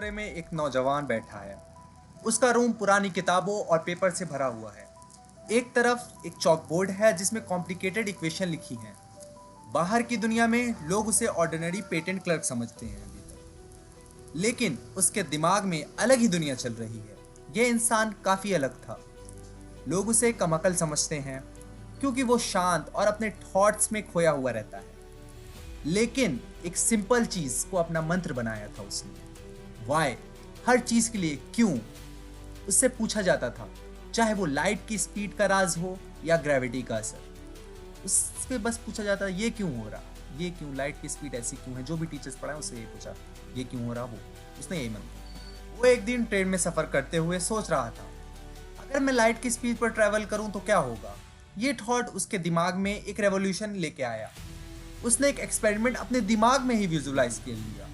कमरे में एक नौजवान बैठा है। उसका रूम पुरानी किताबों और पेपर से भरा हुआ है। एक तरफ एक चॉकबोर्ड है जिसमें कॉम्प्लिकेटेड इक्वेशन लिखी हैं। बाहर की दुनिया में लोग उसे ऑर्डिनरी पेटेंट क्लर्क समझते हैं अभी तक, लेकिन उसके दिमाग में अलग ही दुनिया चल रही है। यह इंसान काफ़ी अलग था। लोग उसे कमअकल समझते हैं क्योंकि वो शांत और अपने थॉट्स में खोया हुआ रहता है। लेकिन एक सिंपल चीज को अपना मंत्र बनाया था उसने। वाई, हर चीज के लिए क्यों, उससे पूछा जाता था, चाहे वो लाइट की स्पीड का राज हो या ग्रेविटी का असर। उससे बस पूछा जाता ये क्यों हो रहा, ये क्यों, लाइट की स्पीड ऐसी क्यों है। जो भी टीचर्स पढ़ाए उससे ये पूछा, ये क्यों हो रहा। उसने यही मंत्र। वो एक दिन ट्रेन में सफर करते हुए सोच रहा था, अगर मैं लाइट की स्पीड पर ट्रैवल करूं तो क्या होगा। ये थॉट उसके दिमाग में एक रेवोल्यूशन लेके आया। उसने एक एक्सपेरिमेंट अपने दिमाग में ही विजुलाइज कर लिया।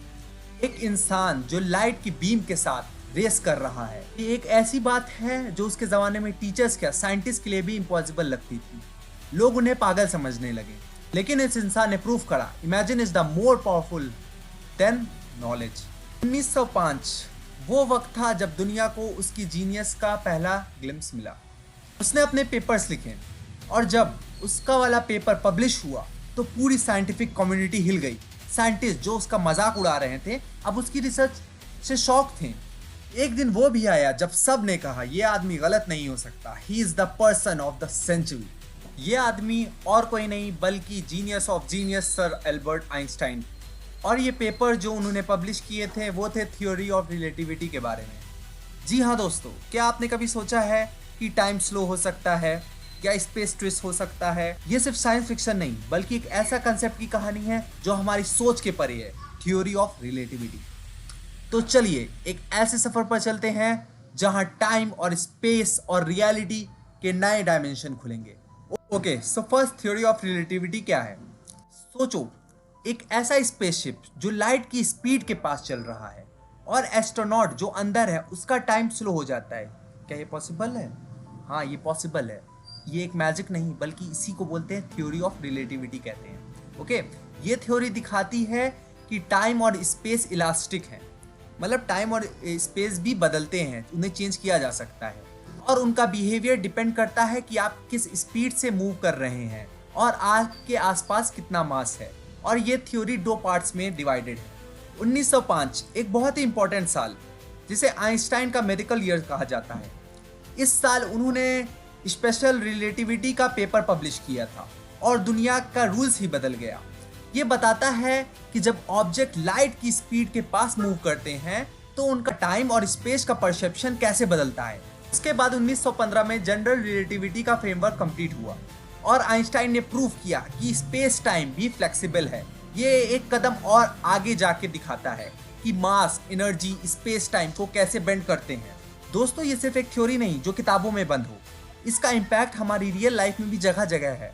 एक इंसान जो लाइट की बीम के साथ रेस कर रहा है। ये एक ऐसी बात है जो उसके ज़माने में टीचर्स क्या साइंटिस्ट के लिए भी इम्पॉसिबल लगती थी। लोग उन्हें पागल समझने लगे, लेकिन इस इंसान ने प्रूफ करा, imagine is the more powerful than knowledge. 1905 वो वक्त था जब दुनिया को उसकी जीनियस का पहला ग्लिम्स मिला। उसने अपने पेपर्स लिखे और जब उसका वाला पेपर पब्लिश हुआ तो पूरी साइंटिफिक कम्युनिटी हिल गई। साइंटिस्ट जो उसका मजाक उड़ा रहे थे अब उसकी रिसर्च से शॉक थे। एक दिन वो भी आया जब सब ने कहा ये आदमी गलत नहीं हो सकता, he is the person of the century. ये आदमी और कोई नहीं बल्कि genius of genius sir Albert Einstein. और ये पेपर जो उन्होंने पब्लिश किए थे वो थे थ्योरी ऑफ रिलेटिविटी के बारे में। जी हाँ दोस्तों, क्या आपने कभी सोचा है कि टाइम स्लो हो सकता है या स्पेस ट्विस्ट हो सकता है। ये सिर्फ साइंस फिक्शन नहीं बल्कि एक ऐसा कंसेप्ट की कहानी है जो हमारी सोच के परे है, थ्योरी ऑफ रिलेटिविटी। तो चलिए एक ऐसे सफर पर चलते हैं जहां टाइम और स्पेस और रियलिटी के नए डायमेंशन खुलेंगे। Okay, so first theory of relativity क्या है। सोचो, एक ऐसा स्पेसशिप जो लाइट की स्पीड के पास चल रहा है और एस्ट्रोनॉट जो अंदर है उसका टाइम स्लो हो जाता है। क्या ये पॉसिबल है? हाँ, ये पॉसिबल है। ये एक मैजिक नहीं बल्कि इसी को बोलते हैं थ्योरी ऑफ रिलेटिविटी कहते हैं। ओके, ये थ्योरी दिखाती है कि टाइम और स्पेस इलास्टिक है, मतलब टाइम और स्पेस भी बदलते हैं, उन्हें चेंज किया जा सकता है और उनका बिहेवियर डिपेंड करता है कि आप किस स्पीड से मूव कर रहे हैं और आपके आसपास कितना मास है। और ये थ्योरी दो पार्ट्स में डिवाइडेड है। 1905 एक बहुत ही इंपॉर्टेंट साल जिसे आइंस्टाइन का मेडिकल ईयर कहा जाता है। इस साल उन्होंने स्पेशल रिलेटिविटी का पेपर पब्लिश किया था और दुनिया का रूल्स ही बदल गया। ये बताता है कि जब ऑब्जेक्ट लाइट की स्पीड के पास मूव करते हैं तो उनका टाइम और स्पेस का परसेप्शन कैसे बदलता है। उसके बाद 1915 में जनरल रिलेटिविटी का फ्रेमवर्क कंप्लीट हुआ और आइंस्टाइन ने प्रूफ किया कि स्पेस टाइम भी फ्लेक्सिबल है। ये एक कदम और आगे जाके दिखाता है कि मास, एनर्जी, स्पेस टाइम को कैसे बेंड करते हैं। दोस्तों, ये सिर्फ एक थ्योरी नहीं जो किताबों में बंद हो, इसका इम्पैक्ट हमारी रियल लाइफ में भी जगह जगह है।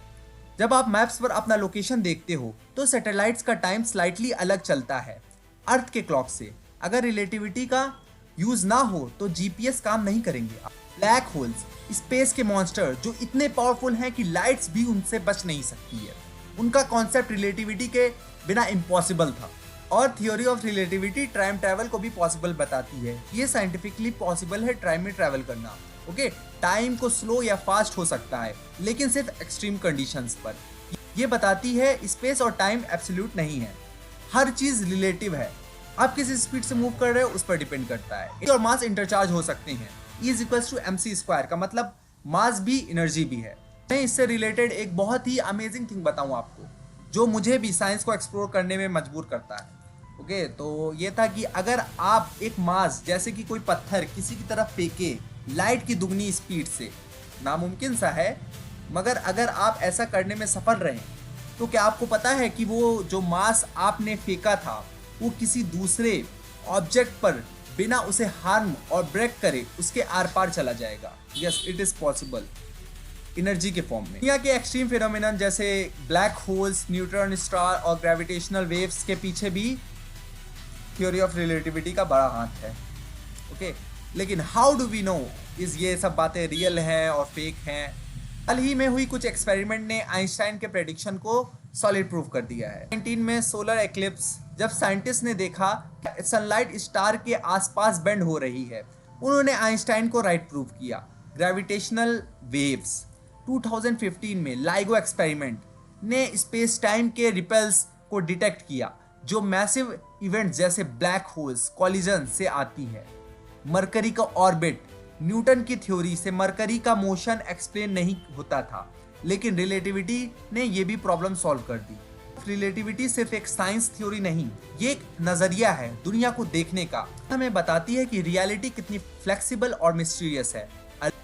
जब आप मैप्स पर अपना लोकेशन देखते हो तो सैटेलाइट्स का टाइम स्लाइटली अलग चलता है अर्थ के क्लॉक से। अगर रिलेटिविटी का यूज ना हो तो जीपीएस काम नहीं करेंगे। ब्लैक होल्स, स्पेस के मॉन्स्टर जो इतने पावरफुल हैं कि लाइट्स भी उनसे बच नहीं सकती है, उनका कॉन्सेप्ट रिलेटिविटी के बिना इम्पॉसिबल था। और theory of relativity time travel को भी पॉसिबल बताती है। ये साइंटिफिकली पॉसिबल है टाइम में ट्रैवल करना। ओके, टाइम को स्लो या फास्ट हो सकता है लेकिन सिर्फ एक्सट्रीम कंडीशंस पर। ये बताती है स्पेस और टाइम एब्सोल्यूट नहीं है, हर चीज रिलेटिव है। आप किस स्पीड से मूव कर रहे हो उस पर डिपेंड करता है। और मास इंटरचार्ज हो सकते हैं। E=mc² का मतलब मास भी एनर्जी भी है। मैं इससे रिलेटेड एक बहुत ही अमेजिंग थिंग बताऊं आपको जो मुझे भी साइंस को एक्सप्लोर करने में मजबूर करता है। ओके, तो ये था कि अगर आप एक मास जैसे कि कोई पत्थर किसी की तरफ फेंके लाइट की दुगनी स्पीड से, नामुमकिन सा है, मगर अगर आप ऐसा करने में सफल रहे तो क्या आपको पता है कि वो जो मास आपने फेंका था वो किसी दूसरे ऑब्जेक्ट पर बिना उसे हार्म और ब्रेक करे उसके आर पार चला जाएगा। Yes, it is possible energy के फॉर्म में। दुनिया के एक्सट्रीम फिनोमिनन जैसे ब्लैक होल्स, न्यूट्रॉन स्टार और ग्रेविटेशनल वेव्स के पीछे भी थ्योरी ऑफ रिलेटिविटी का बड़ा हाथ है। ओके, लेकिन how do we know is ये सब बातें रियल हैं और फेक हैं। हाल ही में हुई कुछ एक्सपेरिमेंट ने आइंस्टाइन के प्रेडिक्शन को सॉलिड प्रूव कर दिया है। 19 में सोलर एक्लिप्स, जब साइंटिस्ट ने देखा सनलाइट स्टार के आसपास बेंड हो रही है, उन्होंने आइंस्टाइन को राइट प्रूव किया। ग्रेविटेशनल वेव्स, 2015 में लाइगो एक्सपेरिमेंट ने स्पेस टाइम के रिपल्स को डिटेक्ट किया जो मैसिव इवेंट जैसे ब्लैक होल्स कॉलिजन से आती है। मरकरी का ऑर्बिट, न्यूटन की थ्योरी से मरकरी का मोशन एक्सप्लेन नहीं होता था, लेकिन रिलेटिविटी ने यह भी प्रॉब्लम सॉल्व कर दी। रिलेटिविटी सिर्फ एक साइंस थ्योरी नहीं, ये एक नजरिया है दुनिया को देखने का। हमें बताती है कि रियलिटी कितनी फ्लेक्सिबल और मिस्टीरियस है।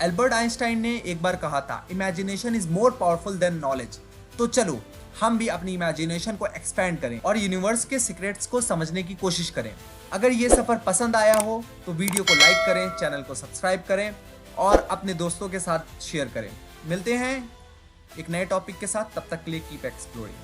एल्बर्ट आइंस्टाइन ने एक बार कहा था, imagination is more powerful than knowledge. तो चलो हम भी अपनी इमेजिनेशन को एक्सपैंड करें और यूनिवर्स के सीक्रेट्स को समझने की कोशिश करें। अगर ये सफर पसंद आया हो तो वीडियो को लाइक करें, चैनल को सब्सक्राइब करें और अपने दोस्तों के साथ शेयर करें। मिलते हैं एक नए टॉपिक के साथ, तब तक के लिए कीप एक्सप्लोरिंग।